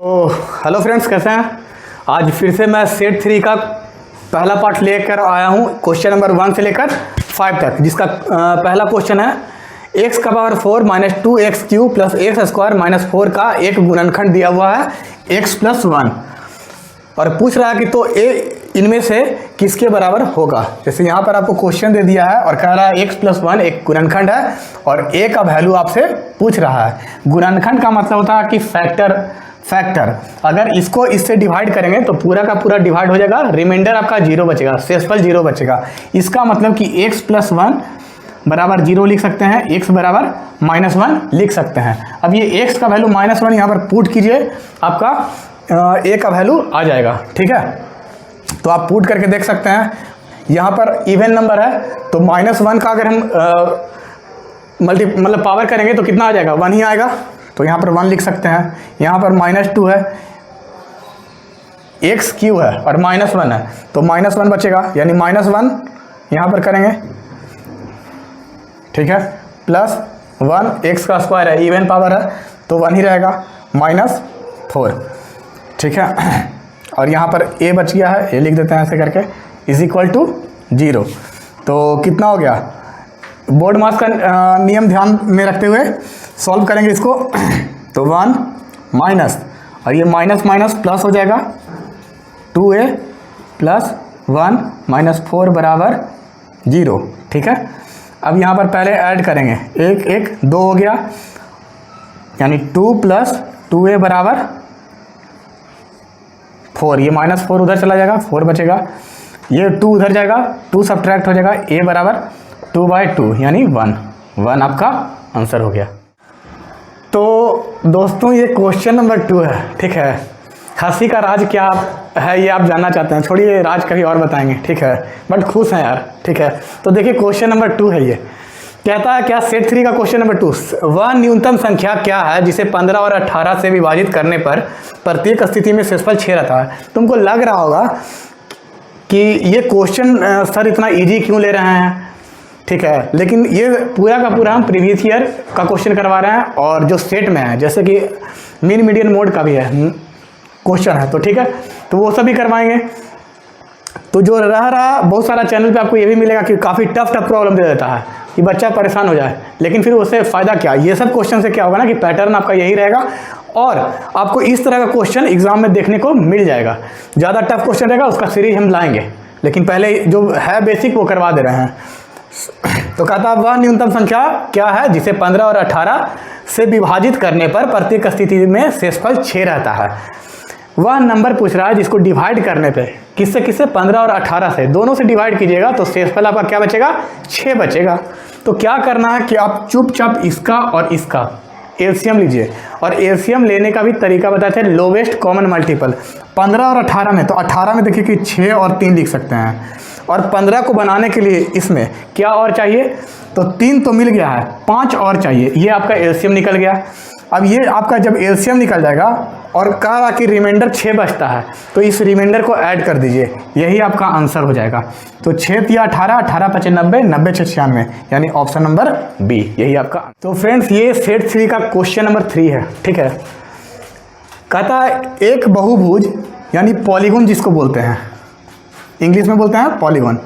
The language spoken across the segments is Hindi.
तो हेलो फ्रेंड्स, कैसे हैं। आज फिर से मैं सेट 3 का पहला पार्ट लेकर आया हूं, क्वेश्चन नंबर 1 से लेकर 5 तक, जिसका पहला क्वेश्चन है x का power 4 minus 2x³ plus x square minus 4 का एक गुणनखंड दिया हुआ है x प्लस 1 और पूछ रहा है कि तो a इनमें से किसके बराबर होगा। जैसे यहाँ पर आपको क्वेश्चन दे दिया है और कह रहा है x प्लस 1 एक गुणनखंड है और a का वैल्यू आपसे पूछ रहा है। गुणनखंड का मतलब होता है कि फैक्टर अगर इसको इससे डिवाइड करेंगे तो पूरा का पूरा डिवाइड हो जाएगा, रिमाइंडर आपका 0 बचेगा, शेषफल 0 बचेगा। इसका मतलब कि x प्लस 1 बराबर 0 लिख सकते हैं, x बराबर -1 लिख सकते हैं। अब ये x का वैल्यू -1 यहाँ पर पुट कीजिए, आपका a का वैल्यू आ जाएगा। ठीक है, तो आप पुट करके देख सकते हैं। यहाँ पर इवन नंबर है तो -1 का अगर हम मतलब पावर करेंगे तो कितना आ जाएगा, 1 ही आएगा। तो यहाँ पर 1 लिख सकते हैं। यहाँ पर -2 है, x³ है और -1 है तो -1 बचेगा, यानी -1 यहाँ पर करेंगे। ठीक है, प्लस 1 x का स्क्वायर है, इवन पावर है तो 1 ही रहेगा, -4। ठीक है, और यहाँ पर a बच गया है, a लिख देते हैं ऐसे करके, = 0। तो कितना हो गया, बोर्ड मास का नियम ध्यान में रखते हुए सॉल्व करेंगे इसको। तो 1 माइनस और ये माइनस माइनस प्लस हो जाएगा, 2a प्लस 1 माइनस 4 बराबर 0। ठीक है, अब यहाँ पर पहले ऐड करेंगे, 1 1 2 हो गया, यानी 2 प्लस 2a बराबर 4। ये -4 उधर चला जाएगा, 4 बचेगा, ये 2 उधर जाएगा, 2 सब्ट्रैक्ट हो जाएगा, a बराबर 2/2 यानी 1 आपका आंसर हो गया। तो दोस्तों ये क्वेश्चन नंबर 2 है। ठीक है, हंसी का राज क्या है ये आप जानना चाहते हैं, छोड़िए राज कभी और बताएंगे। ठीक है, बट खुश हैं यार। ठीक है, तो देखिए क्वेश्चन नंबर 2 है। ये कहता है क्या, सेट 3 का क्वेश्चन नंबर 2, वह न्यूनतम संख्या क्या है जिसे 15 और 18 से विभाजित करने पर प्रत्येक स्थिति में शेषफल 6 रहता है। तुमको लग रहा होगा कि ये क्वेश्चन सर इतना ईजी क्यों ले रहे हैं। ठीक है, लेकिन ये पूरा का पूरा हम प्रीवियस ईयर का क्वेश्चन करवा रहे हैं और जो सेट में है, जैसे कि मीन मीडियन मोड का भी है क्वेश्चन है, तो ठीक है, तो वो सब भी करवाएंगे। तो जो रहा बहुत सारा चैनल पे आपको ये भी मिलेगा कि काफ़ी टफ प्रॉब्लम दे देता है कि बच्चा परेशान हो जाए, लेकिन फिर उससे फ़ायदा क्या। ये सब क्वेश्चन से क्या होगा ना कि पैटर्न आपका यही रहेगा और आपको इस तरह का क्वेश्चन एग्जाम में देखने को मिल जाएगा। ज़्यादा टफ क्वेश्चन रहेगा उसका सीरीज हम लाएंगे, लेकिन पहले जो है बेसिक वो करवा दे रहे हैं। तो कहता है वह न्यूनतम संख्या क्या है जिसे 15 और 18 से विभाजित करने पर प्रत्येक स्थिति में शेषफल 6 रहता है। वह नंबर पूछ रहा है जिसको डिवाइड करने पे किससे 15 और 18 से, दोनों से डिवाइड कीजिएगा तो शेषफल आपका क्या बचेगा, 6 बचेगा। तो क्या करना है कि आप चुपचाप इसका और इसका एलसीएम लीजिए, और एलसीएम लेने का भी तरीका बताए थे, लोवेस्ट कॉमन मल्टीपल 15 और 18 में। तो 18 में देखिए कि 6 और 3 लिख सकते हैं, और 15 को बनाने के लिए इसमें क्या और चाहिए, तो 3 तो मिल गया है, 5 और चाहिए, ये आपका एलसीएम निकल गया। अब ये आपका जब एलसीएम निकल जाएगा और कहा कि रिमाइंडर 6 बचता है, तो इस रिमाइंडर को ऐड कर दीजिए, यही आपका आंसर हो जाएगा। तो 6 या 18, 18 5 90, 90 6 96, यानी ऑप्शन नंबर बी यही आपका। तो फ्रेंड्स ये सेट 3 का क्वेश्चन नंबर 3 है। ठीक है, कहता है एक बहुभुज यानी पॉलीगॉन जिसको बोलते हैं, इंग्लिश में बोलते हैं पॉलीगॉन,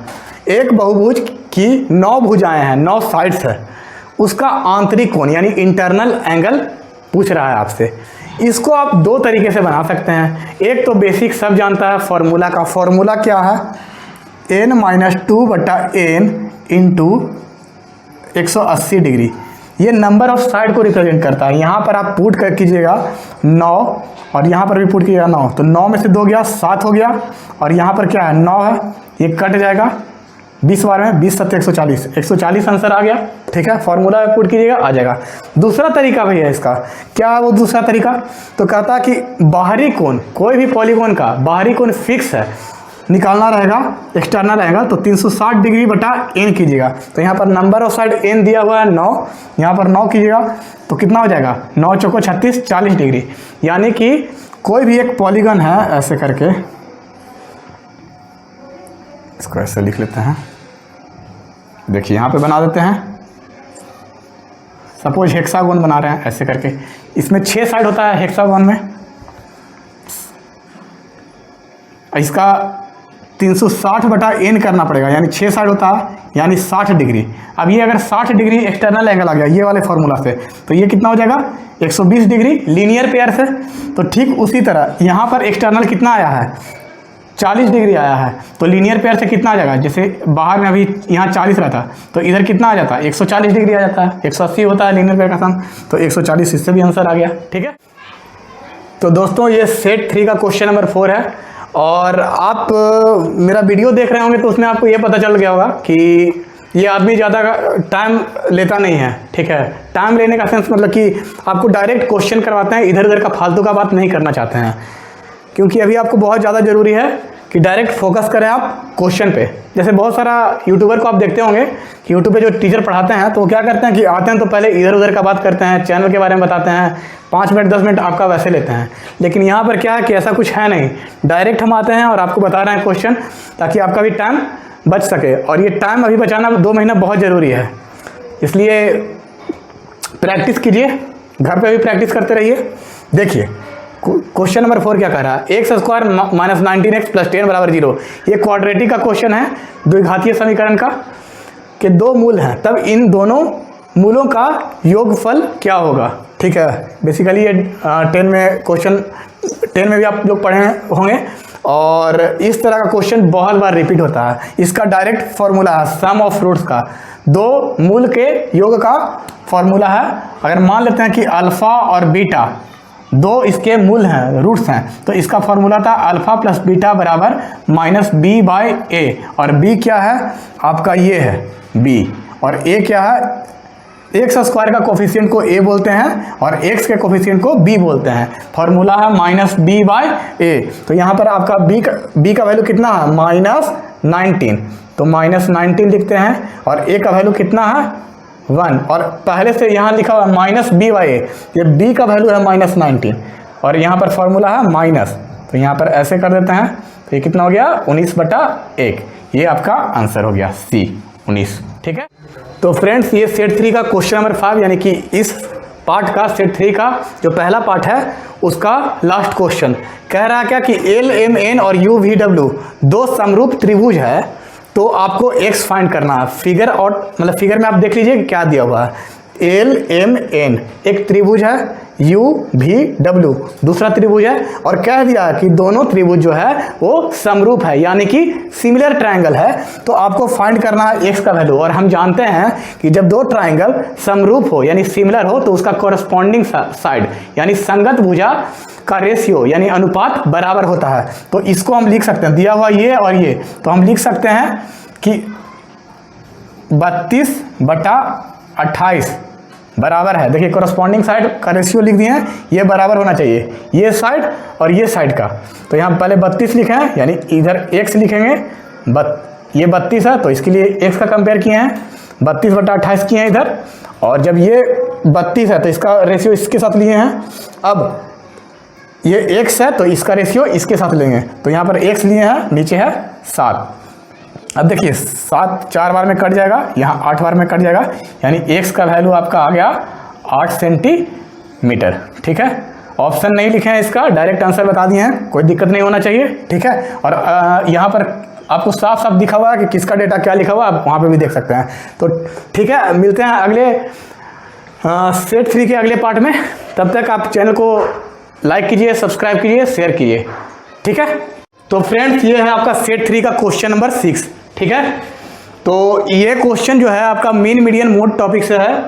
एक बहुभुज की 9 भुजाएं हैं, 9 साइड्स है, उसका आंतरिक कोण यानी इंटरनल एंगल पूछ रहा है आपसे। इसको आप 2 तरीके से बना सकते हैं। एक तो बेसिक सब जानता है फॉर्मूला का, फॉर्मूला क्या है, n-2/n इंटू 180 डिग्री, ये नंबर ऑफ साइड को रिप्रेजेंट करता है। यहाँ पर आप पुट कर कीजिएगा 9 और यहाँ पर भी पुट कीजिएगा 9, तो 9 में से 2 गया 7 हो गया, और यहाँ पर क्या है 9 है, ये कट जाएगा 20 बार में, 20 7 140, 140 आंसर आ गया। ठीक है, फॉर्मूला में पुट कीजिएगा आ जाएगा। दूसरा तरीका भी है इसका, क्या है वो दूसरा तरीका, तो कहता है कि बाहरी कोण, कोई भी पॉलीगॉन का बाहरी कोण फिक्स है, निकालना रहेगा, एक्सटर्नल रहेगा, तो 360 डिग्री बटा n कीजिएगा। तो यहाँ पर नंबर ऑफ साइड n दिया हुआ है 9, यहाँ पर 9 कीजिएगा तो कितना हो जाएगा, 9 चौको 36, 40 डिग्री। यानी कि कोई भी एक पॉलीगॉन है, ऐसे करके इसको ऐसे लिख लेते हैं, देखिए यहाँ पे बना देते हैं, सपोज हेक्सागोन बना रहे हैं ऐसे करके, इसमें 6 साइड होता है हेक्सागोन में, इसका 360/n करना पड़ेगा, यानी 6 साइड होता है यानी 60 डिग्री। अब ये अगर 60 डिग्री एक्सटर्नल एंगल आ गया ये वाले फार्मूला से, तो ये कितना हो जाएगा 120 डिग्री लीनियर पेयर से। तो ठीक उसी तरह यहाँ पर एक्सटर्नल कितना आया है 40 डिग्री आया है, तो लीनियर पेयर से कितना आ जाएगा, जैसे बाहर में अभी यहाँ 40 रहता तो इधर कितना आ जाता है 140 डिग्री आ जाता है, 180 होता है लीनियर पेयर का सम, तो 140 इससे भी आंसर आ गया। ठीक है, तो दोस्तों ये सेट 3 का क्वेश्चन नंबर 4 है। और आप मेरा वीडियो देख रहे होंगे तो उसमें आपको ये पता चल गया होगा कि ये आदमी ज़्यादा टाइम लेता नहीं है। ठीक है, टाइम लेने का सेंस मतलब कि आपको डायरेक्ट क्वेश्चन करवाते हैं, इधर उधर का फालतू का बात नहीं करना चाहते हैं, क्योंकि अभी आपको बहुत ज़्यादा ज़रूरी है कि डायरेक्ट फोकस करें आप क्वेश्चन पे। जैसे बहुत सारा यूट्यूबर को आप देखते होंगे कि यूट्यूब पे जो टीचर पढ़ाते हैं तो वो क्या करते हैं कि आते हैं तो पहले इधर उधर का बात करते हैं, चैनल के बारे में बताते हैं, 5 मिनट 10 मिनट आपका वैसे लेते हैं। लेकिन यहाँ पर क्या है कि ऐसा कुछ है नहीं, डायरेक्ट हम आते हैं और आपको बता रहे हैं क्वेश्चन, ताकि आपका भी टाइम बच सके। और ये टाइम अभी बचाना 2 महीना बहुत ज़रूरी है, इसलिए प्रैक्टिस कीजिए, घर पे भी प्रैक्टिस करते रहिए। देखिए क्वेश्चन नंबर 4 क्या कह रहा है, x² - 19x + 10 = 0। ये क्वाड्रेटिक का क्वेश्चन है, द्विघातीय समीकरण का, कि 2 मूल हैं, तब इन दोनों मूलों का योगफल क्या होगा। ठीक है, बेसिकली ये 10 में क्वेश्चन 10 में भी आप लोग पढ़े होंगे, और इस तरह का क्वेश्चन बहुत बार रिपीट होता है। इसका डायरेक्ट फार्मूला है सम ऑफ रूट्स का, 2 मूल के योग का फार्मूला है। अगर मान लेते हैं कि अल्फ़ा और बीटा 2 इसके मूल हैं, रूट्स हैं, तो इसका फार्मूला था अल्फ़ा + बीटा = -b/a, और b क्या है आपका, ये है b, और a क्या है, x² का कोफिशिएंट को a बोलते हैं और x के कोफिशिएंट को b बोलते हैं। फार्मूला है -b/a, तो यहाँ पर आपका b का वैल्यू कितना है -19, तो -19 लिखते हैं, और a का वैल्यू कितना है 1, और पहले से यहाँ लिखा हुआ -b/a, ये b का वैल्यू है -19, और यहाँ पर फार्मूला है माइनस, तो यहाँ पर ऐसे कर देते हैं, तो ये कितना हो गया 19/1। ये आपका आंसर हो गया C 19। ठीक है, तो फ्रेंड्स ये सेट 3 का क्वेश्चन नंबर 5, यानी कि इस पार्ट का सेट 3 का जो पहला पार्ट है उसका लास्ट क्वेश्चन कह रहा है क्या कि LMN और UVW 2 समरूप त्रिभुज है, तो आपको x फाइंड करना है। फिगर और मतलब फिगर में आप देख लीजिए क्या दिया हुआ है, LMN एक त्रिभुज है, UVW दूसरा त्रिभुज है, और कह दिया कि दोनों त्रिभुज जो है वो समरूप है, यानी कि सिमिलर ट्रायंगल है, तो आपको फाइंड करना है x का वैल्यू। और हम जानते हैं कि जब 2 ट्रायंगल समरूप हो यानी सिमिलर हो तो उसका कॉरस्पॉन्डिंग साइड यानी संगत भुजा का रेशियो यानी अनुपात बराबर होता है। तो इसको हम लिख सकते हैं, दिया हुआ ये और ये, तो हम लिख सकते हैं कि 32/28 बराबर है, देखिए कॉरस्पॉन्डिंग साइड का रेशियो लिख दिए हैं, ये बराबर होना चाहिए ये साइड और ये साइड का। तो यहाँ पहले 32 लिखे हैं, यानी इधर x लिखेंगे, ये 32 है तो इसके लिए x का कंपेयर किए हैं, 32/28 किए हैं इधर, और जब ये 32 है तो इसका रेशियो इसके साथ लिए हैं। अब ये x है तो इसका रेशियो इसके साथ लेंगे, तो यहाँ पर x लिए हैं, नीचे है 7। अब देखिए 7 4 बार में कट जाएगा, यहाँ 8 बार में कट जाएगा, यानी x का वैल्यू आपका आ गया 8 सेंटीमीटर। ठीक है, ऑप्शन नहीं लिखे हैं, इसका डायरेक्ट आंसर बता दिए हैं, कोई दिक्कत नहीं होना चाहिए। ठीक है, और यहाँ पर आपको साफ साफ दिखा हुआ है कि किसका डेटा क्या लिखा हुआ है, आप वहाँ पे भी देख सकते हैं। तो ठीक है, मिलते हैं अगले सेट 3 के अगले पार्ट में। तब तक आप चैनल को लाइक कीजिए, सब्सक्राइब कीजिए, शेयर कीजिए। ठीक है, तो फ्रेंड्स ये है आपका सेट 3 का क्वेश्चन नंबर 6। ठीक है, तो ये क्वेश्चन जो है आपका मीन मीडियन मोड टॉपिक से है,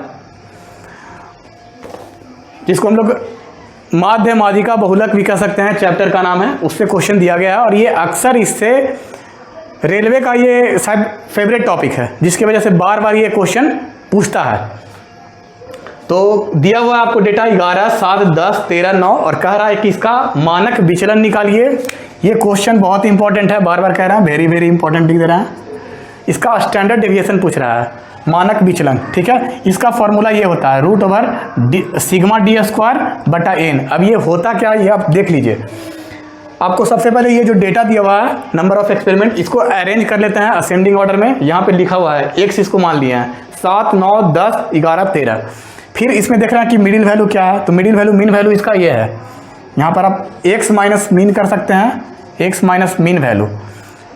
जिसको हम लोग माध्य माध्यिका बहुलक भी कह सकते हैं, चैप्टर का नाम है, उससे क्वेश्चन दिया गया है। और ये अक्सर इससे रेलवे का ये शायद फेवरेट टॉपिक है, जिसकी वजह से बार बार ये क्वेश्चन पूछता है। तो दिया हुआ आपको डेटा 11, 7, 10, 13, 9, और कह रहा है कि इसका मानक विचलन निकालिए। ये क्वेश्चन बहुत इंपॉर्टेंट है, बार बार कह रहा है, वेरी वेरी इंपॉर्टेंट लिख दे रहा है। इसका स्टैंडर्ड डेविएशन पूछ रहा है, मानक विचलन। ठीक है, इसका फॉर्मूला ये होता है √σd²/n। अब ये होता क्या ये आप देख लीजिए। आपको सबसे पहले ये जो डेटा दिया हुआ है नंबर ऑफ एक्सपेरिमेंट, इसको अरेंज कर लेते हैं असेंडिंग ऑर्डर में। यहाँ पे लिखा हुआ है x इसको मान लिया है 7, 9, 10, 11, 13। फिर इसमें देख रहे हैं कि मिडिल वैल्यू क्या है, तो मिडिल वैल्यू मीन वैल्यू इसका ये है। यहाँ पर आप x माइनस मीन कर सकते हैं, एक्स माइनस मीन वैल्यू,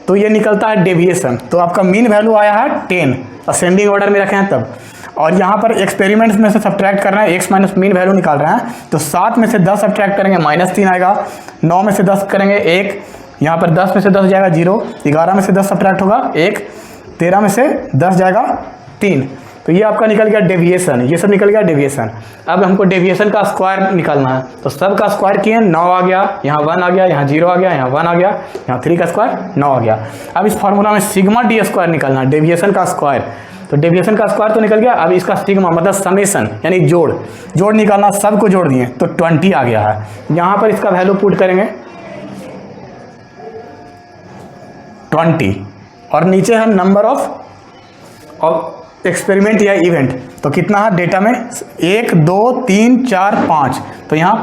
तो ये निकलता है डेविएशन। तो आपका मीन वैल्यू आया है 10, असेंडिंग ऑर्डर में रखे हैं तब। और यहाँ पर एक्सपेरिमेंट्स में से सब्ट्रैक्ट करना है, एक्स माइनस मीन वैल्यू निकाल रहे हैं, तो 7 में से 10 सब्ट्रैक्ट करेंगे -3 आएगा, 9 में से 10 करेंगे 1, यहाँ पर 10 में से 10 जाएगा 0, 11 में से 10 सब्ट्रैक्ट होगा 1, 13 में से 10 जाएगा 3। तो ये आपका निकल गया डेविएशन, ये सब निकल गया डेविएशन। अब हमको डेविएशन का स्क्वायर निकालना है, तो सब का स्क्वायर किए 9 आ गया, यहाँ 1 आ गया, यहाँ 0 आ गया, यहाँ 1 आ गया, यहाँ 3 का स्क्वायर 9 आ गया। अब इस फार्मूला में सिग्मा डी स्क्वायर निकालना है, डेविएशन का स्क्वायर। तो डेविएशन का स्क्वायर तो निकल गया, अब इसका सिग्मा मतलब समेशन यानी जोड़ निकालना, सब को जोड़ दिए तो 20 आ गया है। यहाँ पर इसका वैल्यू पुट करेंगे 20, और नीचे है नंबर ऑफ एक्सपेरिमेंट या इवेंट, तो कितना है डेटा में 1 2 3 4 5, तो यहाँ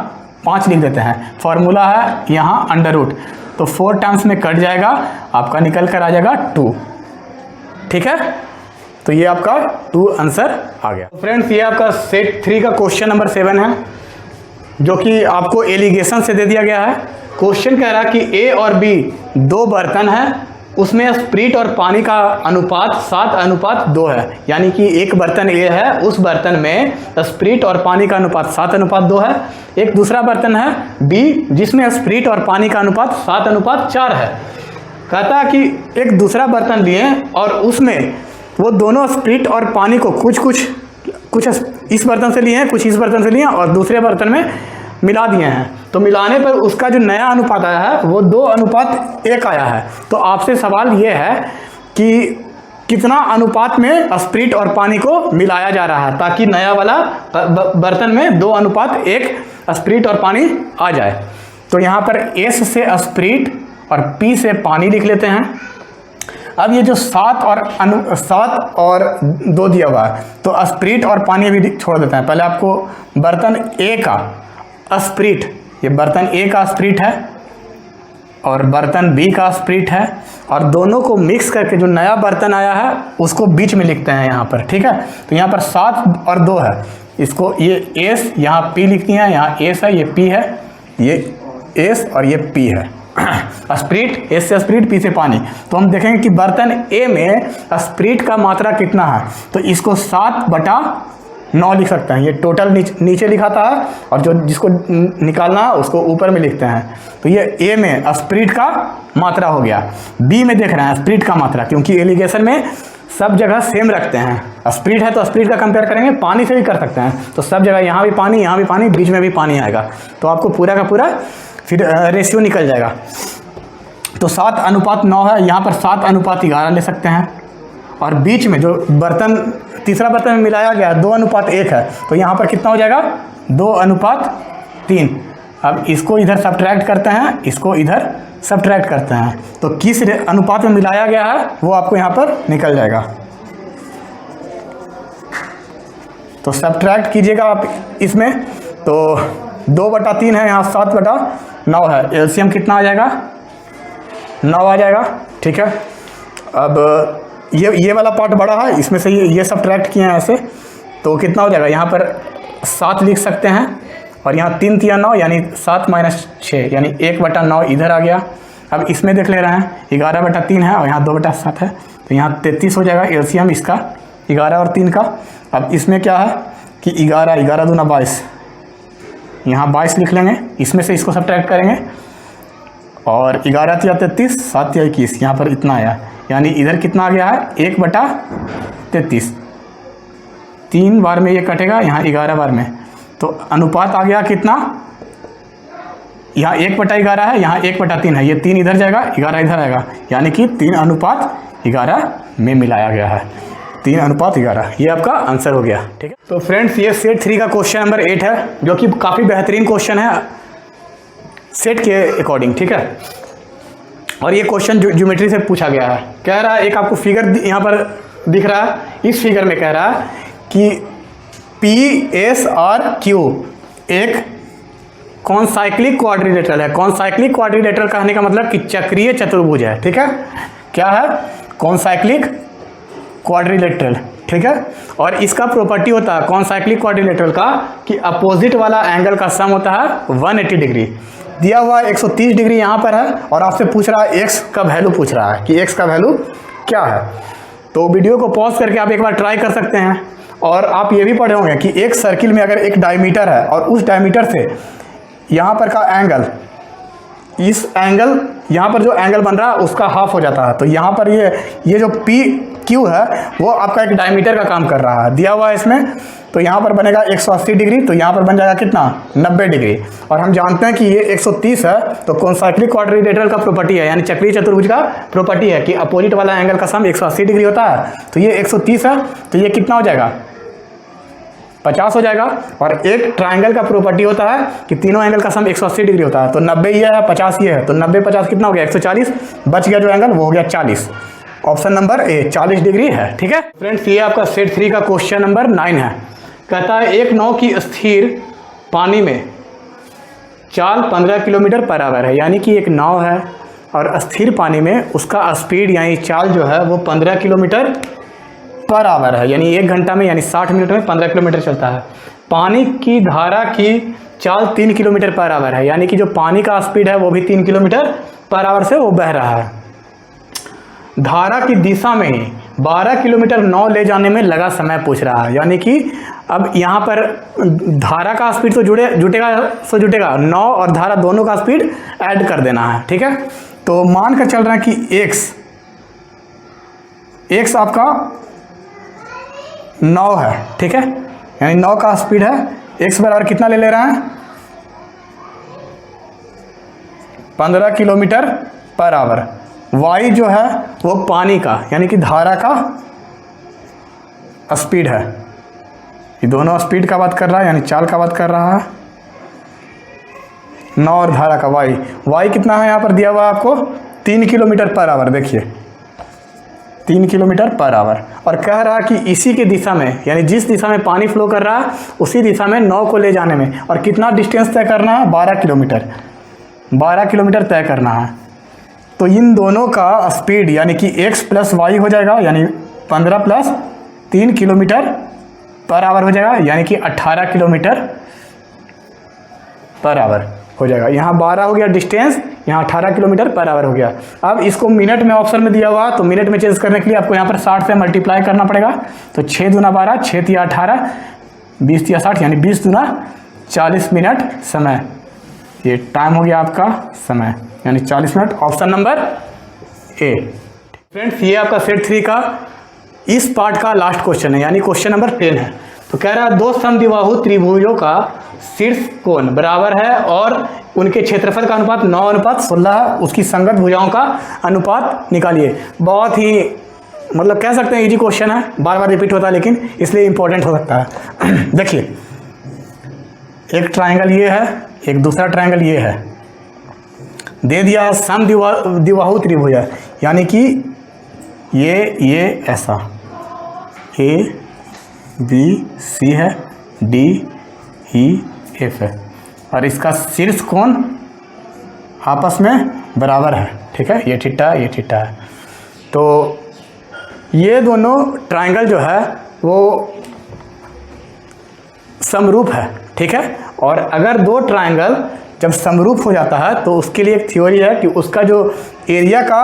5 लिख देते हैं। फॉर्मूला है यहाँ अंडर रूट, तो 4 टाइम्स में कट जाएगा, आपका निकल कर आ जाएगा 2। ठीक है, तो ये आपका 2 आंसर आ गया। फ्रेंड्स, ये आपका सेट 3 का क्वेश्चन नंबर 7 है, जो कि आपको एलिगेशन से दे दिया गया है। क्वेश्चन कह रहा है कि ए और बी 2 बर्तन हैं, उसमें स्प्रिट और पानी का अनुपात 7:2 है, यानी कि एक बर्तन ए है, उस बर्तन में स्प्रिट और पानी का अनुपात 7:2 है। एक दूसरा बर्तन है बी, जिसमें स्प्रिट और पानी का अनुपात 7:4 है। कहता है कि एक दूसरा बर्तन लिए और उसमें वो दोनों स्प्रिट और पानी को कुछ इस बर्तन से लिए हैं, कुछ इस बर्तन से लिए हैं, और दूसरे बर्तन में मिला दिए हैं। तो मिलाने पर उसका जो नया अनुपात आया है वो 2:1 आया है। तो आपसे सवाल ये है कि कितना अनुपात में स्प्रिट और पानी को मिलाया जा रहा है, ताकि नया वाला बर्तन में 2:1 स्प्रिट और पानी आ जाए। तो यहाँ पर S से स्प्रिट और P से पानी लिख लेते हैं। अब ये जो 7 और 2 दिया हुआ है, तो स्प्रिट और पानी भी छोड़ देते हैं। पहले आपको बर्तन ए का स्प्रिट, ये बर्तन ए का स्प्रिट है और बर्तन बी का स्प्रिट है, और दोनों को मिक्स करके जो नया बर्तन आया है उसको बीच में लिखते हैं यहाँ पर। ठीक है, तो यहाँ पर 7 और 2 है, इसको ये एस यहाँ पी लिख दिया है, यहाँ एस है, ये पी है, ये एस और ये पी है। स्प्रिट, एस से स्प्रिट, पी से पानी। तो हम देखेंगे कि बर्तन ए में स्प्रिट का मात्रा कितना है, तो इसको 7/9 लिख सकते हैं। ये टोटल नीचे लिखाता है, और जो जिसको निकालना है उसको ऊपर में लिखते हैं। तो ये ए में स्प्रिट का मात्रा हो गया। बी में देख रहे हैं स्प्रिट का मात्रा, क्योंकि एलिगेशन में सब जगह सेम रखते हैं। स्प्रिट है तो स्प्रिट का कंपेयर करेंगे, पानी से भी कर सकते हैं, तो सब जगह यहाँ भी पानी, यहाँ भी पानी, बीच में भी पानी आएगा, तो आपको पूरा का पूरा फिर रेशियो निकल जाएगा। तो 7:9 है, यहाँ पर 7:11 ले सकते हैं। और बीच में जो बर्तन तीसरा बर्तन में मिलाया गया 2:1 है, तो यहाँ पर कितना हो जाएगा 2:3। अब इसको इधर सब्ट्रैक्ट करते हैं, इसको इधर सब्ट्रैक्ट करते हैं, तो किस अनुपात में मिलाया गया है वो आपको यहाँ पर निकल जाएगा। तो सब्ट्रैक्ट कीजिएगा आप इसमें, तो 2/3 है, यहाँ 7/9 है, एलसीएम कितना आ जाएगा 9 आ जाएगा। ठीक है, अब ये वाला पार्ट बड़ा है, इसमें से ये सब्ट्रैक्ट किए हैं ऐसे, तो कितना हो जाएगा, यहाँ पर 7 लिख सकते हैं, और यहाँ 3 × 9 यानी 7 - 6 यानी 1/9 इधर आ गया। अब इसमें देख ले रहे हैं 11/3 है, और यहाँ 2/7 है, तो यहाँ 33 हो जाएगा एलसीएम इसका 11 और 3 का। अब इसमें क्या है कि 11 दूना 22, यहाँ 22 लिख लेंगे, इसमें से इसको सब्ट्रैक्ट करेंगे, और 11 × 33, 7 × 21, यहाँ पर इतना आया, यानी इधर कितना आ गया है 1/33। 3 बार में ये कटेगा, यहाँ 11 बार में, तो अनुपात आ गया कितना, यहाँ 1/11 है, यहाँ 1/3 है, ये 3 इधर जाएगा, 11 इधर आएगा, यानी कि 3:11 में मिलाया गया है। 3:11, ये आपका आंसर हो गया। ठीक है, तो फ्रेंड्स ये सेट 3 का क्वेश्चन नंबर 8 है, जो कि काफ़ी बेहतरीन क्वेश्चन है सेट के अकॉर्डिंग। ठीक है, और ये क्वेश्चन ज्योमेट्री से पूछा गया है। कह रहा है, एक आपको फिगर यहाँ पर दिख रहा है, इस फिगर में कह रहा है कि पी एस और क्यू एक कॉन्साइक्लिक क्वाड्रिलेटरल है। कॉन्साइक्लिक क्वाड्रिलेटरल कहने का मतलब कि चक्रीय चतुर्भुज है। ठीक है, क्या है कॉन्साइक्लिक क्वाड्रिलेटरल। ठीक है, और इसका प्रॉपर्टी होता है कॉन्साइक्लिक क्वाड्रिलेटरल का कि अपोजिट वाला एंगल का सम होता है 180 डिग्री। दिया हुआ 130 डिग्री यहाँ पर है और आपसे पूछ रहा है x का वैल्यू पूछ रहा है कि x का वैल्यू क्या है। तो वीडियो को पॉज करके आप एक बार ट्राई कर सकते हैं। और आप ये भी पढ़े होंगे कि एक सर्किल में अगर एक डायमीटर है और उस डायमीटर से यहाँ पर का एंगल, इस एंगल यहाँ पर जो एंगल बन रहा है उसका हाफ हो जाता है। तो यहाँ पर ये जो पी क्यू है वो आपका एक डायमीटर का काम कर रहा है, दिया हुआ है इसमें। तो यहाँ पर बनेगा 180 डिग्री, तो यहाँ पर बन जाएगा कितना 90 डिग्री। और हम जानते हैं कि ये 130 है, तो कॉन्साइक्लिक क्वाड्रिलेटरल का प्रॉपर्टी है, यानी चक्रीय चतुर्भुज का प्रॉपर्टी है कि अपोजिट वाला एंगल का सम 180 डिग्री होता है। तो ये 130 है, तो ये कितना हो जाएगा 50 हो जाएगा। और एक ट्राइंगल का प्रॉपर्टी होता है कि तीनों एंगल का सम 180 डिग्री होता है। तो 90 ये है, 50 ये है, तो 90 50 कितना हो गया 140, बच गया जो एंगल वो हो गया 40। ऑप्शन नंबर ए 40 डिग्री है। ठीक है फ्रेंड्स, ये आपका सेट 3 का क्वेश्चन नंबर 9 है। कहता है एक नाव की स्थिर पानी में चाल 15 किलोमीटर पर आवर है, यानी कि एक नाव है और स्थिर पानी में उसका स्पीड यानी चाल जो है वो 15 किलोमीटर पर आवर है, यानी 1 घंटा में यानी 60 मिनट में 15 किलोमीटर चलता है। पानी की धारा की चाल 3 किलोमीटर पर आवर है, यानी कि जो पानी का स्पीड है वो भी 3 किलोमीटर पर आवर से वो बह रहा है। धारा की दिशा में ही 12 किलोमीटर नाव ले जाने में लगा समय पूछ रहा है, यानी कि अब यहाँ पर धारा का स्पीड तो जुटेगा, नाव और धारा दोनों का स्पीड ऐड कर देना है। ठीक है, तो मान कर चल रहा है कि x आपका 9 है। ठीक है, यानी 9 का स्पीड है, x बराबर कितना ले रहा है 15 किलोमीटर पर आवर। y जो है वो पानी का यानी कि धारा का स्पीड है, ये दोनों स्पीड का बात कर रहा है यानी चाल का बात कर रहा है। 9 और धारा का y कितना है यहाँ पर दिया हुआ है आपको 3 किलोमीटर पर आवर। देखिए 3 किलोमीटर पर आवर, और कह रहा है कि इसी के दिशा में यानी जिस दिशा में पानी फ्लो कर रहा है उसी दिशा में नाव को ले जाने में और कितना डिस्टेंस तय करना है 12 किलोमीटर तय करना है। तो इन दोनों का स्पीड यानी कि x प्लस वाई हो जाएगा, यानी 15 प्लस 3 किलोमीटर पर आवर हो जाएगा, यानी कि 18 किलोमीटर पर आवर हो जाएगा। यहाँ 12 हो गया डिस्टेंस, यहाँ 18 किलोमीटर पर आवर हो गया। अब इसको मिनट में ऑप्शन में दिया हुआ, तो मिनट में चेंज करने के लिए आपको यहाँ पर 60 से मल्टीप्लाई करना पड़ेगा। तो 6 दूना 12, 6 तिया 18, 20 तिया 60, यानी 20 दूना 40 मिनट समय। ये टाइम हो गया आपका समय, यानी 40 minute. Option number A. Friends, ये आपका सेट 3 का इस पार्ट का लास्ट क्वेश्चन है, यानी क्वेश्चन नंबर 10 है। तो कह रहा है दो समद्विबाहु त्रिभुजों का शीर्ष कोण बराबर है और उनके क्षेत्रफल का अनुपात 9:16 है, उसकी संगत भुजाओं का अनुपात निकालिए। बहुत ही मतलब कह सकते हैं इजी क्वेश्चन है, बार बार रिपीट होता है लेकिन इसलिए इंपॉर्टेंट हो सकता है। देखिए एक ट्राइंगल ये है, एक दूसरा ट्राइंगल ये है, दे दिया समद्विबाहु त्रिभुज है, यानी कि ये ऐसा ए बी सी है, डी ई एफ है और इसका शीर्ष कोण आपस में बराबर है। ठीक है, ये थीटा है, ये थीटा है। तो ये दोनों ट्राइंगल जो है वो समरूप है। ठीक है, और अगर दो ट्राइंगल जब समरूप हो जाता है तो उसके लिए एक थ्योरी है कि उसका जो एरिया का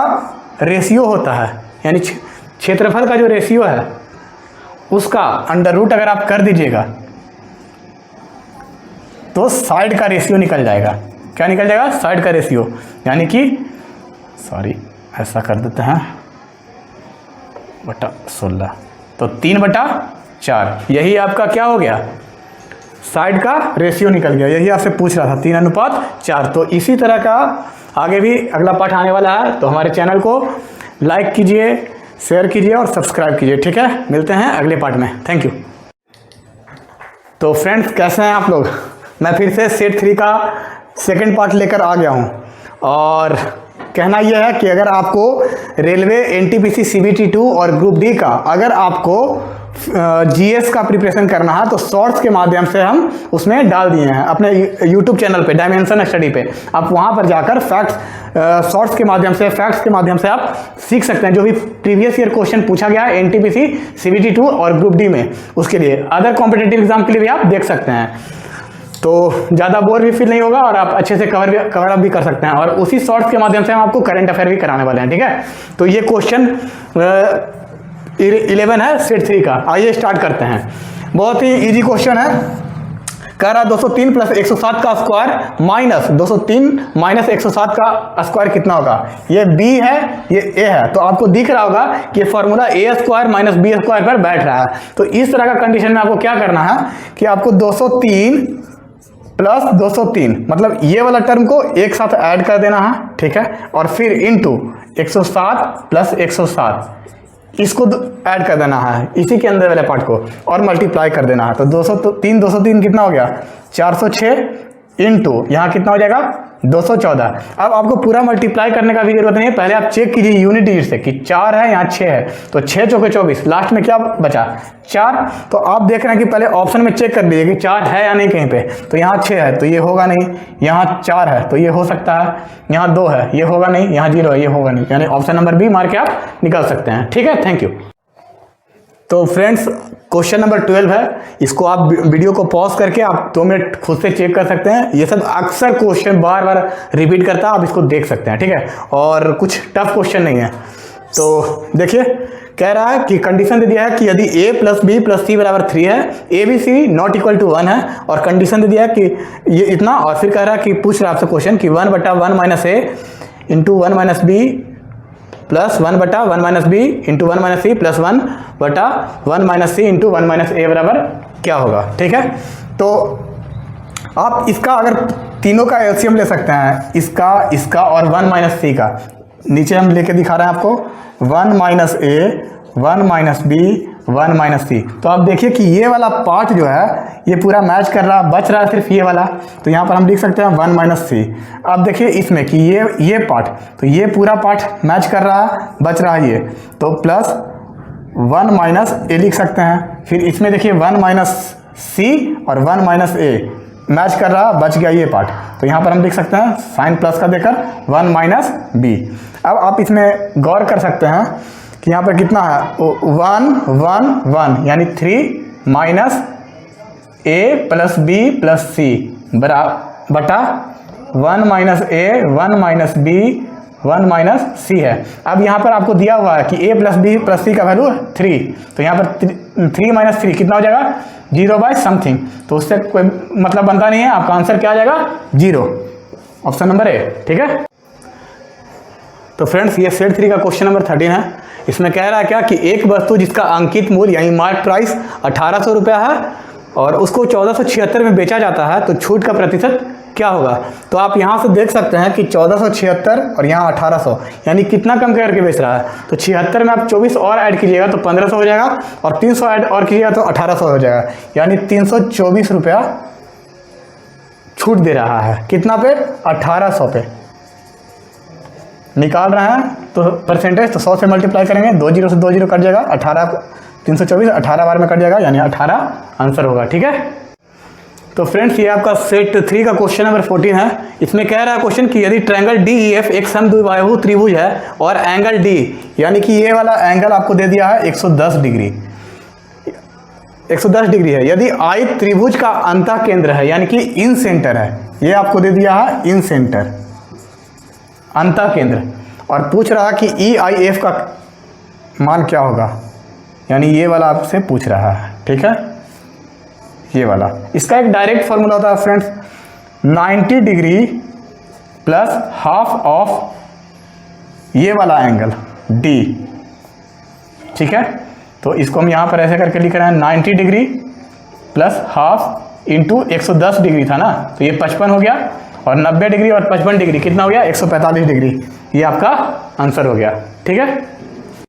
रेशियो होता है यानी क्षेत्रफल का जो रेशियो है उसका अंडर रूट अगर आप कर दीजिएगा तो साइड का रेशियो निकल जाएगा। क्या निकल जाएगा? साइड का रेशियो, यानी कि सॉरी ऐसा कर देते हैं बटा 16, तो 3/4 यही आपका क्या हो गया? साइड का रेशियो निकल गया। यही आपसे पूछ रहा था 3:4। तो इसी तरह का आगे भी अगला पार्ट आने वाला है, तो हमारे चैनल को लाइक कीजिए, शेयर कीजिए और सब्सक्राइब कीजिए। ठीक है, मिलते हैं अगले पार्ट में। Thank you. तो फ्रेंड्स, कैसे हैं आप लोग? मैं फिर से सेट 3 का सेकंड पार्ट लेकर आ गया हूं और कहना यह है कि अगर आपको रेलवे एनटीपीसी सीबीटी 2 और ग्रुप डी का अगर आपको जीएस का प्रिपरेशन करना है तो शॉर्ट्स के माध्यम से हम उसमें डाल दिए हैं अपने यूट्यूब चैनल पे, डायमेंशन स्टडी पे। आप वहां पर जाकर फैक्ट्स शॉर्ट्स के माध्यम से, फैक्ट्स के माध्यम से आप सीख सकते हैं जो भी प्रीवियस ईयर क्वेश्चन पूछा गया है एनटीपीसी सीबीटी 2 और ग्रुप डी में, उसके लिए अदर कॉम्पिटेटिव एग्जाम के लिए भी आप देख सकते हैं। तो ज़्यादा बोर भी फील नहीं होगा और आप अच्छे से कवर अप भी कर सकते हैं। और उसी शॉर्ट्स के माध्यम से हम आपको करंट अफेयर भी कराने वाले हैं, ठीक है। तो ये क्वेश्चन 11 है सेट 3 का। आइए स्टार्ट करते हैं। बहुत ही इजी क्वेश्चन है। कह रहा 203 प्लस 107 का स्क्वायर माइनस 203 माइनस 107 का स्क्वायर कितना होगा। ये बी है, ये ए है। तो आपको दिख रहा होगा कि फॉर्मूला ए स्क्वायर माइनस बी स्क्वायर पर बैठ रहा है। तो इस तरह का कंडीशन में आपको क्या करना है कि आपको 203 प्लस 203 मतलब ये वाला टर्म को एक साथ ऐड कर देना है, ठीक है। और फिर इंटू 107 प्लस 107 इसको ऐड कर देना है इसी के अंदर वाले पार्ट को और मल्टीप्लाई कर देना है। तो 203 कितना हो गया 406 इंटू यहाँ कितना हो जाएगा 214। अब आपको पूरा मल्टीप्लाई करने का भी जरूरत नहीं है, पहले आप चेक कीजिए यूनिट डिजिट से कि 4 है यहाँ 6 है। तो 6 चौके 24, लास्ट में क्या बचा 4। तो आप देख रहे हैं कि पहले ऑप्शन में चेक कर लीजिए कि 4 है या नहीं कहीं पे। तो यहाँ 6 है तो ये होगा नहीं, यहाँ 4 है तो ये हो सकता है, यहाँ 2 है ये होगा नहीं, यहाँ 0 है ये होगा नहीं। यानी ऑप्शन नंबर बी मार के आप निकाल सकते हैं, ठीक है। Thank you. तो फ्रेंड्स क्वेश्चन नंबर 12 है। इसको आप वीडियो को पॉज करके आप 2 मिनट खुद से चेक कर सकते हैं। ये सब अक्सर क्वेश्चन बार बार रिपीट करता है, आप इसको देख सकते हैं, ठीक है। और कुछ टफ क्वेश्चन नहीं है। तो देखिए कह रहा है कि कंडीशन दे दिया है कि यदि a plus b plus c बराबर 3 है, a b c not equal to 1 है। और कंडीशन दे दिया है कि ये इतना, और फिर कह रहा है कि पूछ रहा है आपसे क्वेश्चन कि 1/1 minus A into 1 minus B plus 1/1 minus B into 1 minus C plus 1/1 minus C into 1 minus A बराबर क्या होगा, ठीक है। तो आप इसका अगर तीनों का एलसीएम ले सकते हैं, इसका और 1 माइनस सी का। नीचे हम लेके दिखा रहे हैं आपको 1 माइनस ए 1 माइनस बी 1 माइनस सी। तो आप देखिए कि ये वाला पार्ट जो है ये पूरा मैच कर रहा है, बच रहा है सिर्फ ये वाला। तो यहाँ पर हम लिख सकते हैं 1 माइनस सी। अब देखिए इसमें कि ये पार्ट, तो ये पूरा पार्ट मैच कर रहा है, बच रहा है ये, तो प्लस 1 माइनस ए लिख सकते हैं। फिर इसमें देखिए 1 माइनस सी और 1 माइनस ए मैच कर रहा, बच गया ये पार्ट। तो यहाँ पर हम लिख सकते हैं साइन प्लस का देकर 1 माइनस बी। अब आप इसमें गौर कर सकते हैं कि यहाँ पर कितना है 1 1 1 यानी 3 माइनस ए प्लस बी प्लस सी बटा 1 माइनस ए 1 माइनस बी 1 माइनस सी है। अब यहाँ पर आपको दिया हुआ है कि a प्लस बी प्लस सी का वैल्यू 3। तो यहाँ पर 3 माइनस 3 कितना हो जाएगा 0/समथिंग। तो उससे कोई मतलब बनता नहीं है, आपका आंसर क्या आ जाएगा 0, ऑप्शन नंबर ए, ठीक है। तो फ्रेंड्स ये सेट 3 का क्वेश्चन नंबर 13 है। इसमें कह रहा है क्या कि एक वस्तु जिसका अंकित मूल्य यानी मार्क प्राइस 1800 रुपया है और उसको 1476 में बेचा जाता है, तो छूट का प्रतिशत क्या होगा। तो आप यहाँ से देख सकते हैं कि 1476 और यहाँ 1800 यानी कितना कम करके बेच रहा है। तो 76 में आप 24 और ऐड कीजिएगा तो 1500 हो जाएगा, और 300 ऐड और कीजिएगा तो 1800 हो जाएगा। यानी 324 रुपया छूट दे रहा है, कितना पे 1800 पे। निकाल रहे हैं तो परसेंटेज, तो 100 से मल्टीप्लाई करेंगे, 2 0 से 2 0 कट जाएगा, 324 18 बार में कट जाएगा, यानी 18 आंसर होगा, ठीक है। तो फ्रेंड्स ये आपका सेट 3 का क्वेश्चन नंबर 14 है। इसमें कह रहा है क्वेश्चन कि यदि ट्रायंगल DEF एक समद्विबाहु त्रिभुज है और एंगल D यानी कि ये वाला एंगल आपको दे दिया है 110 डिग्री, 110 डिग्री है। यदि I त्रिभुज का अंतः केंद्र है यानी कि इन सेंटर है, ये आपको दे दिया है इन सेंटर अंतः केंद्र, और पूछ रहा है कि EIF का मान क्या होगा, यानी ये वाला आपसे पूछ रहा है, ठीक है। ये वाला इसका एक डायरेक्ट फॉर्मूला होता है friends, 90 degree plus half of ये वाला एंगल D, ठीक है। तो इसको हम यहाँ पर ऐसे करके लिख रहे हैं 90 degree plus half into 110 degree था ना, तो ये 55 हो गया, और 90 डिग्री और 55 डिग्री कितना हो गया 145 डिग्री। ये आपका आंसर हो गया, ठीक है।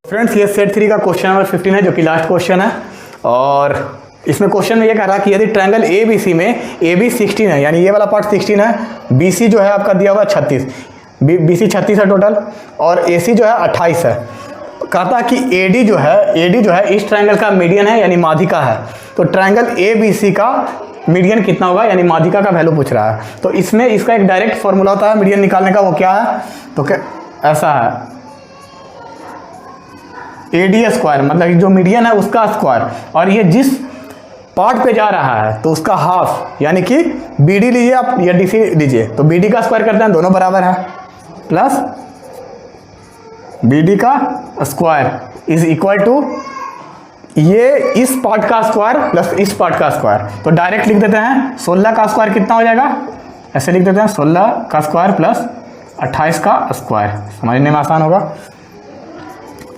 फ्रेंड्स ये सेट 3 का क्वेश्चन नंबर 15 है, जो कि लास्ट क्वेश्चन है। और इसमें क्वेश्चन में ये कह रहा है कि यदि ट्रायंगल ABC में AB 16 है, यानी ये वाला पार्ट 16 है, BC जो है आपका दिया हुआ 36, BC 36 है टोटल, और AC जो है 28 है। कहता है कि AD जो है इस ट्रायंगल का मीडियन है, यानी माध्यिका है। तो ट्रायंगल ABC का मीडियन कितना होगा, यानी माध्यिका का वैल्यू पूछ रहा है। तो इसमें इसका एक डायरेक्ट फॉर्मूला होता है मीडियन निकालने का, वो क्या है, तो क्या ऐसा है AD स्क्वायर, मतलब जो मीडियन है उसका स्क्वायर, और ये जिस पार्ट पे जा रहा है तो उसका हाफ, यानी कि BD लीजिए आप या DC लीजिए, तो BD का स्क्वायर करते हैं, दोनों बराबर है, प्लस BD का स्क्वायर इज इक्वल टू ये इस पार्ट का स्क्वायर प्लस इस पार्ट का स्क्वायर। तो डायरेक्ट लिख देते हैं 16 का स्क्वायर कितना हो जाएगा, ऐसे लिख देते हैं 16 का स्क्वायर प्लस 28 का स्क्वायर, समझने में आसान होगा।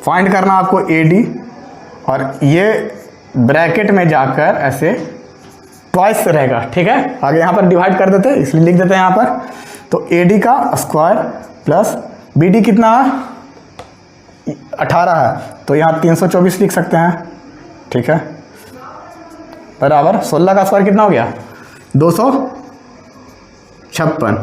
फाइंड करना आपको AD, और ये ब्रैकेट में जाकर ऐसे ट्वाइस रहेगा, ठीक है। आगे यहाँ पर डिवाइड कर देते हैं, इसलिए लिख देते हैं यहाँ पर, तो AD का स्क्वायर प्लस BD कितना है 18 है, तो यहाँ 324 लिख सकते हैं, ठीक है, बराबर 16 का स्क्वायर कितना हो गया 256।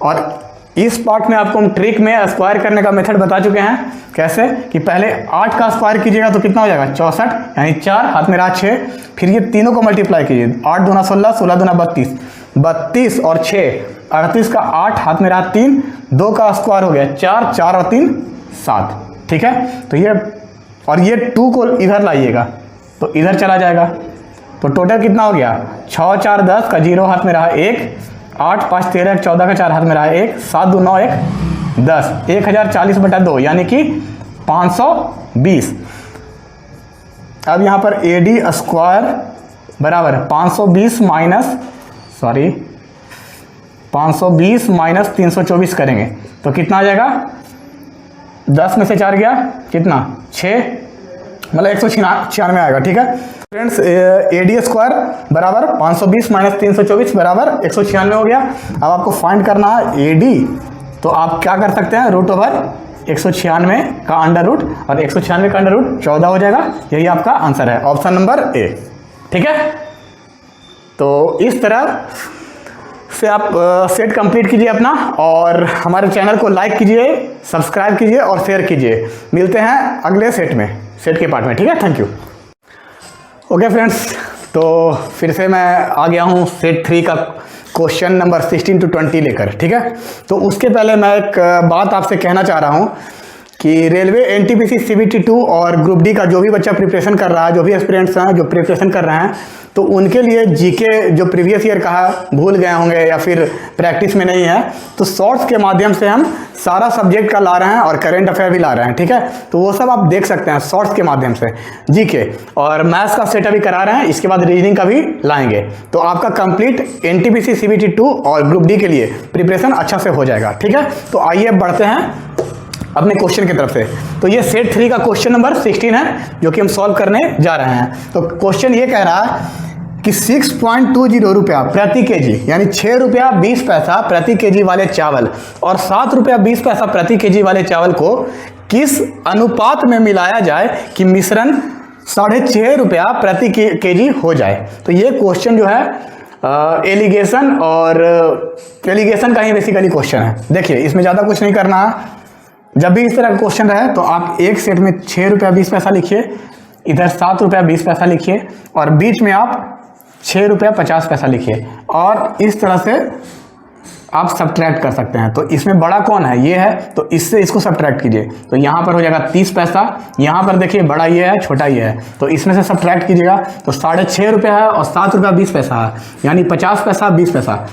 और इस पार्ट में आपको हम ट्रिक में स्क्वायर करने का मेथड बता चुके हैं, कैसे कि पहले 8 का स्क्वायर कीजिएगा तो कितना हो जाएगा 64, यानी 4 हाथ में रहा 6, फिर ये तीनों को मल्टीप्लाई कीजिए, 8 दूना 16, 16 दूना 32, 32 और 6 38 का 8 हाथ में रहा 3, 2 का स्क्वायर हो गया 4, 4 और 3 7, ठीक है। तो ये और ये 2 को इधर लाइएगा तो इधर चला जाएगा, तो टोटल कितना हो गया 6 4 10 का 0 हाथ में रहा 1, 8 5 13 14 का 4 हाथ में रहा 1, 7 2 9 1 10, 1040/2 यानी कि 520। अब यहाँ पर AD स्क्वायर बराबर 520 माइनस 324 करेंगे तो कितना आ जाएगा, 10 में से 4 गया कितना 6, मतलब 196 आएगा, ठीक है फ्रेंड्स। AD स्क्वायर बराबर 520 माइनस 324 बराबर 196 हो गया। अब आपको फाइंड करना है AD, तो आप क्या कर सकते हैं, रूट ओवर 196 का अंडर रूट, और 196 का अंडर रूट 14 हो जाएगा, यही आपका आंसर है, ऑप्शन नंबर A, ठीक है। तो इस तरह से आप सेट कंप्लीट कीजिए अपना, और हमारे चैनल को लाइक कीजिए, सब्सक्राइब कीजिए और शेयर कीजिए। मिलते हैं अगले सेट के पार्ट में, ठीक है, थैंक यू। ओके फ्रेंड्स, तो फिर से मैं आ गया हूँ सेट 3 का क्वेश्चन नंबर 16 to 20 लेकर, ठीक है। तो उसके पहले मैं एक बात आपसे कहना चाह रहा हूँ कि रेलवे NTPC CBT 2 और ग्रुप D का जो भी बच्चा प्रिपरेशन कर रहा है, जो भी एस्पिरेंट्स हैं जो प्रिपरेशन कर रहे हैं, तो उनके लिए GK जो प्रीवियस ईयर का है भूल गए होंगे या फिर प्रैक्टिस में नहीं है, तो शॉर्ट्स के माध्यम से हम सारा सब्जेक्ट का ला रहे हैं और करंट अफेयर भी ला रहे हैं, ठीक है। तो वो सब आप देख सकते हैं शॉर्ट्स के माध्यम से, GK और मैथ्स का सेट अभी करा रहे हैं, इसके बाद रीजनिंग का भी लाएंगे, तो आपका कंप्लीट NTPC CBT 2 और ग्रुप D के लिए प्रिपरेशन अच्छा से हो जाएगा, ठीक है। तो आइए बढ़ते हैं अपने क्वेश्चन की तरफ से। तो ये सेट 3 का क्वेश्चन नंबर 16 है जो कि हम सॉल्व करने जा रहे हैं। तो क्वेश्चन ये कह रहा है कि 6.20 रुपया प्रति केजी, यानी 6 रुपया 20 पैसा प्रति केजी वाले चावल और 7 रुपया 20 पैसा प्रति केजी वाले चावल को किस अनुपात में मिलाया जाए कि मिश्रण 6.5 रुपया प्रति केजी हो जाए। तो ये क्वेश्चन जो है एलिगेशन का ही बेसिकली क्वेश्चन है। देखिए इसमें ज़्यादा कुछ नहीं करना है, जब भी इस तरह का क्वेश्चन रहे तो आप एक सेट में 6 रुपया 20 पैसा लिखिए, इधर 7 रुपया 20 पैसा लिखिए और बीच में आप 6 रुपया 50 पैसा लिखिए, और इस तरह से आप सब्ट्रैक्ट कर सकते हैं। तो इसमें बड़ा कौन है, ये है, तो इससे इसको सब्ट्रैक्ट कीजिए, तो यहाँ पर हो जाएगा 30 पैसा, यहाँ पर देखिए बड़ा ये है छोटा ये है, तो इसमें से सब्ट्रैक्ट कीजिएगा तो 6.5 रुपया है और 7 रुपया 20 पैसा है, यानी 50 पैसा 20 पैसा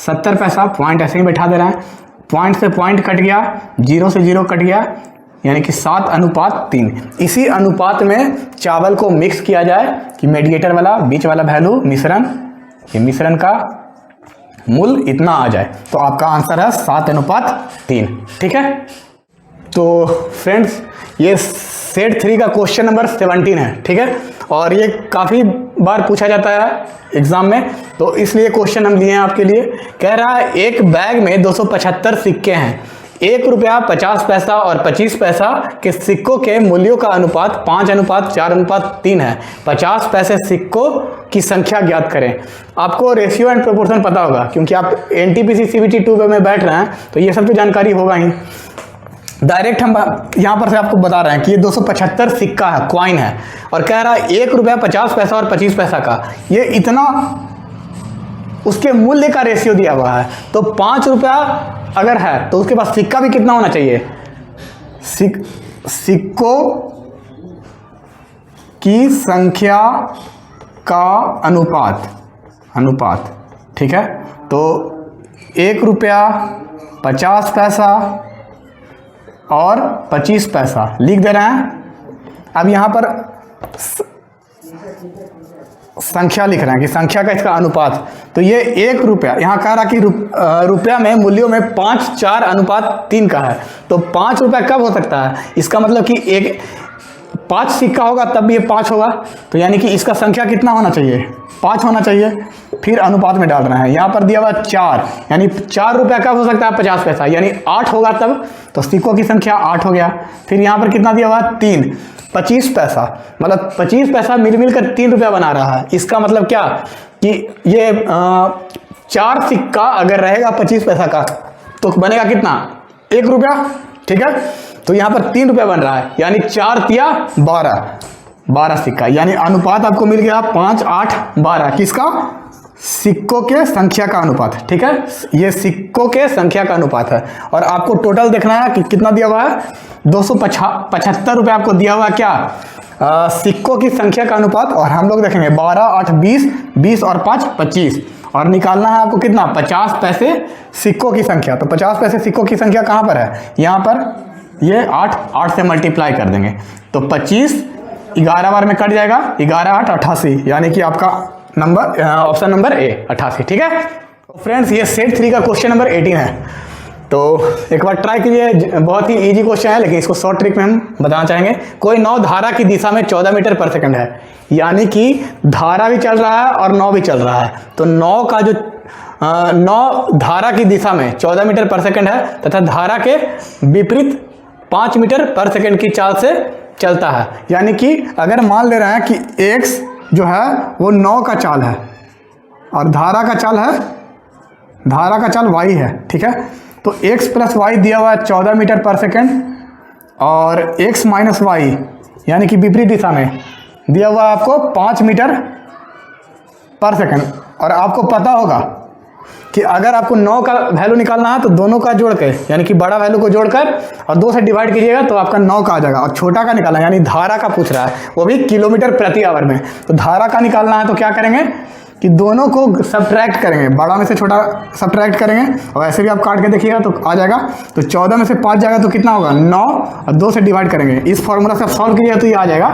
70 पैसा। पॉइंट ऐसे ही बैठा दे रहे हैं, पॉइंट से पॉइंट कट गया, 0 से 0 कट गया, यानी कि 7:3। इसी अनुपात में चावल को मिक्स किया जाए कि मेडिएटर वाला बीच वाला वैल्यू मिश्रण, ये मिश्रण का मूल इतना आ जाए, तो आपका आंसर है 7:3, ठीक है। तो फ्रेंड्स ये सेट 3 का क्वेश्चन नंबर 17 है, ठीक है, और ये काफ़ी बार पूछा जाता है एग्जाम में, तो इसलिए क्वेश्चन हम लिए हैं आपके लिए। कह रहा है एक बैग में 275 सिक्के हैं, 1 रुपया 50 पैसा और 25 पैसा के सिक्कों के मूल्यों का अनुपात 5:4:3 है। 50 पैसे सिक्कों की संख्या ज्ञात करें। आपको रेशियो एंड प्रोपोर्शन पता होगा क्योंकि आप NTPC CBT 2 में बैठ रहे हैं, तो ये सब तो जानकारी होगा ही। डायरेक्ट हम यहाँ पर से आपको बता रहे हैं कि ये 275 सिक्का है, क्वाइन है, और कह रहा है 1 रुपया 50 पैसा और 25 पैसा का ये इतना उसके मूल्य का रेशियो दिया हुआ है, तो 5 रुपया अगर है तो उसके पास सिक्का भी कितना होना चाहिए, सिक्कों की संख्या का अनुपात, ठीक है। तो 1 रुपया 50 पैसा और 25 पैसा लिख दे रहे हैं। अब यहाँ पर संख्या लिख रहे हैं कि संख्या का इसका अनुपात, तो ये 1 रुपया, यहाँ कह रहा कि रुपया में मूल्यों में 5 4 अनुपात 3 का है। तो 5 रुपया कब हो सकता है, इसका मतलब कि एक 5 सिक्का होगा तब भी ये 5 होगा। तो यानी कि इसका संख्या कितना होना चाहिए, 5 होना चाहिए। फिर अनुपात में डाल रहे हैं, यहाँ पर दिया हुआ 4, यानी 4 रुपया कब हो सकता है 50 पैसा, यानी 8 होगा तब, तो सिक्कों की संख्या 8 हो गया। फिर यहाँ पर कितना दिया हुआ 3, 25 पैसा, मतलब 25 पैसा मिल कर 3 रुपया बना रहा है। इसका मतलब क्या कि ये 4 सिक्का अगर रहेगा 25 पैसा का तो बनेगा कितना, 1 रुपया, ठीक है। तो यहाँ पर 3 रुपया बन रहा है, यानी 4 तिया 12 सिक्का, यानी अनुपात आपको मिल गया 5 8 12 किसका, सिक्कों के संख्या का अनुपात, ठीक है। ये सिक्कों के संख्या का अनुपात है। और आपको टोटल देखना है कि कितना दिया हुआ है, 275 रुपये आपको दिया हुआ है क्या, सिक्कों की संख्या का अनुपात। और हम लोग देखेंगे 12 8 20, 20 और 5 25, और निकालना है आपको कितना, 50 पैसे सिक्कों की संख्या। तो 50 पैसे सिक्कों की संख्या कहाँ पर है, यहाँ पर ये 8 से मल्टीप्लाई कर देंगे तो 25 11 बार में कट जाएगा, 11 8 88, यानी कि आपका नंबर ऑप्शन नंबर ए 88, ठीक है। फ्रेंड्स ये सेट 3 का क्वेश्चन नंबर 18 है। तो एक बार ट्राई कीजिए, बहुत ही इजी क्वेश्चन है, लेकिन इसको शॉर्ट ट्रिक में हम बताना चाहेंगे। कोई 9 धारा की दिशा में 14 मीटर पर सेकंड है, यानी कि धारा भी चल रहा है और 9 भी चल रहा है। तो 9 का जो 9 धारा की दिशा में 14 मीटर पर सेकंड है, तथा धारा के विपरीत 5 मीटर पर सेकंड की चाल से चलता है। यानी कि अगर मान ले रहे हैं कि x जो है वो 9 का चाल है और धारा का चाल y है, ठीक है। तो x प्लस वाई दिया हुआ है 14 मीटर पर सेकंड, और x माइनस वाई यानी कि विपरीत दिशा में दिया हुआ है आपको 5 मीटर पर सेकंड। और आपको पता होगा कि अगर आपको 9 का वैल्यू निकालना है तो दोनों का जोड़ के, यानी कि बड़ा वैल्यू को जोड़कर और 2 से डिवाइड कीजिएगा तो आपका 9 का आ जाएगा। और छोटा का निकालना, यानी धारा का पूछ रहा है, वो भी किलोमीटर प्रति आवर में। तो धारा का निकालना है तो क्या करेंगे कि दोनों को सब्ट्रैक्ट करेंगे, बड़ा में से छोटा सब्ट्रैक्ट करेंगे, और ऐसे भी आप काट के देखिएगा तो आ जाएगा। तो 14 में से 5 जाएगा तो कितना होगा 9, और 2 से डिवाइड करेंगे। इस फॉर्मूला से आप सॉल्व कीजिएगा तो ये आ जाएगा,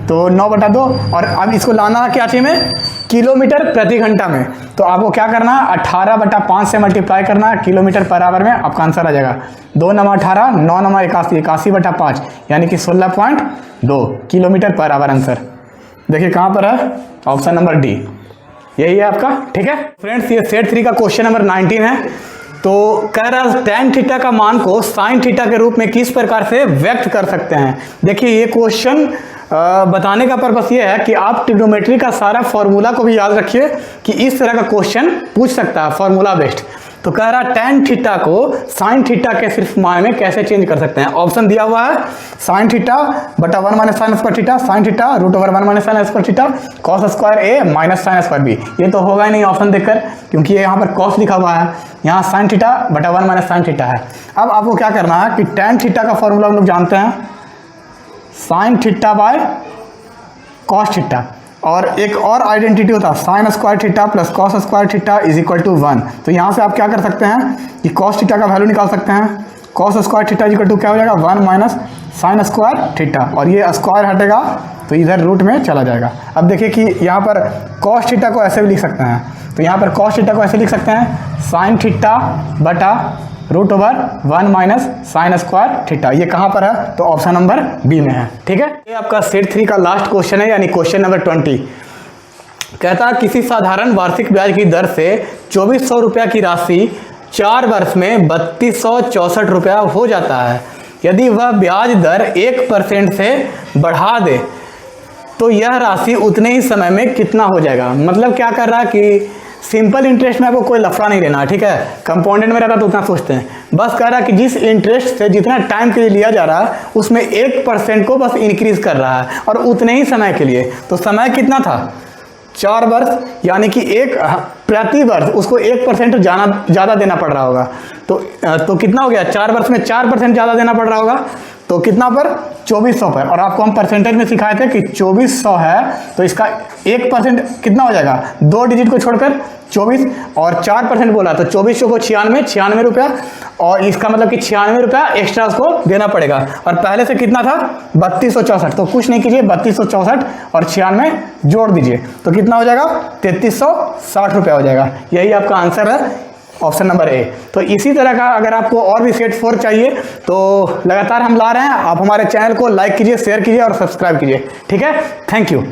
तो 9/2। और अब इसको लाना है क्या चाहिए में, किलोमीटर प्रति घंटा में। तो आपको क्या करना है, 18/5 से मल्टीप्लाई करना है किलोमीटर पर आवर में, आपका आंसर आ जाएगा 2 9 18, 9 9 81, 81/5, यानी कि 16.2 किलोमीटर पर आवर। आंसर देखिए कहाँ पर है, ऑप्शन नंबर डी, यही है आपका, ठीक है। फ्रेंड्स ये सेट 3 का क्वेश्चन नंबर 19 है। तो कह रहा है tan थीटा का मान को sin थीटा के रूप में किस प्रकार से व्यक्त कर सकते हैं। देखिए ये क्वेश्चन बताने का पर्पस ये है कि आप ट्रिग्नोमेट्री का सारा फॉर्मूला को भी याद रखिए कि इस तरह का क्वेश्चन पूछ सकता है फॉर्मूला बेस्ड। तो कह रहा है tan थीटा को sin थीटा के सिर्फ मान में कैसे चेंज कर सकते हैं। ऑप्शन दिया हुआ है sin थीटा बटा 1 minus sine square theta, sin theta √1 minus sine square theta, cos square A minus sine square B. ये तो होगा ही नहीं ऑप्शन देखकर, क्योंकि ये यहाँ पर cos लिखा हुआ है, यहाँ sin थीटा बटा 1 माइनस साइन थीटा है। अब आपको क्या करना है कि tan थीटा का फॉर्मूला हम लोग जानते हैं, sin theta by cos theta, और एक और आइडेंटिटी होता है sine square theta plus cos square theta is equal to 1। तो यहाँ से आप क्या कर सकते हैं कि कॉस थीटा का वैल्यू निकाल सकते हैं। Cos square theta is equal to क्या हो जाएगा 1 माइनस साइन स्क्वायर थीटा, और ये स्क्वायर हटेगा तो इधर रूट में चला जाएगा। अब देखिए कि यहाँ पर कॉस थीटा को ऐसे भी लिख सकते हैं, तो यहाँ पर कॉस थीटा को ऐसे लिख सकते हैं साइन थीटा बटा √1 माइनस साइन स्क्वायर थीटा। ये कहाँ पर है, तो ऑप्शन नंबर बी में है, ठीक है। ये आपका सेट 3 का लास्ट क्वेश्चन है, यानी क्वेश्चन नंबर 20। कहता है किसी साधारण वार्षिक ब्याज की दर से 2400 रुपया की राशि 4 वर्ष में 3264 रुपया हो जाता है। यदि वह ब्याज दर 1% से बढ़ा दे तो यह राशि उतने ही समय में कितना हो जाएगा। मतलब क्या कर रहा है कि सिंपल इंटरेस्ट में आपको कोई लफड़ा नहीं लेना, ठीक है। कंपाउंडेड में रहता तो उतना सोचते हैं, बस कह रहा है कि जिस इंटरेस्ट से जितना टाइम के लिए लिया जा रहा है उसमें 1% को बस इंक्रीज कर रहा है, और उतने ही समय के लिए। तो समय कितना था 4 वर्ष, यानी कि प्रति वर्ष उसको 1% ज़्यादा देना पड़ रहा होगा। तो कितना हो गया, 4 वर्ष में 4% ज़्यादा देना पड़ रहा होगा। तो कितना पर 2400 पर, और आपको हम परसेंटेज में सिखाए थे कि 2400 है तो इसका 1% कितना हो जाएगा, 2 डिजिट को छोड़कर 24, और 4% बोला तो 2400 को 96 रुपया, और इसका मतलब कि 96 रुपया एक्स्ट्रा उसको देना पड़ेगा। और पहले से कितना था 3264, तो कुछ नहीं कीजिए 3264 और 96 जोड़ दीजिए तो कितना हो जाएगा 3360 रुपया हो जाएगा। यही आपका आंसर है ऑप्शन नंबर ए। तो इसी तरह का अगर आपको और भी सेट 4 चाहिए तो लगातार हम ला रहे हैं, आप हमारे चैनल को लाइक कीजिए, शेयर कीजिए और सब्सक्राइब कीजिए। ठीक है, थैंक यू।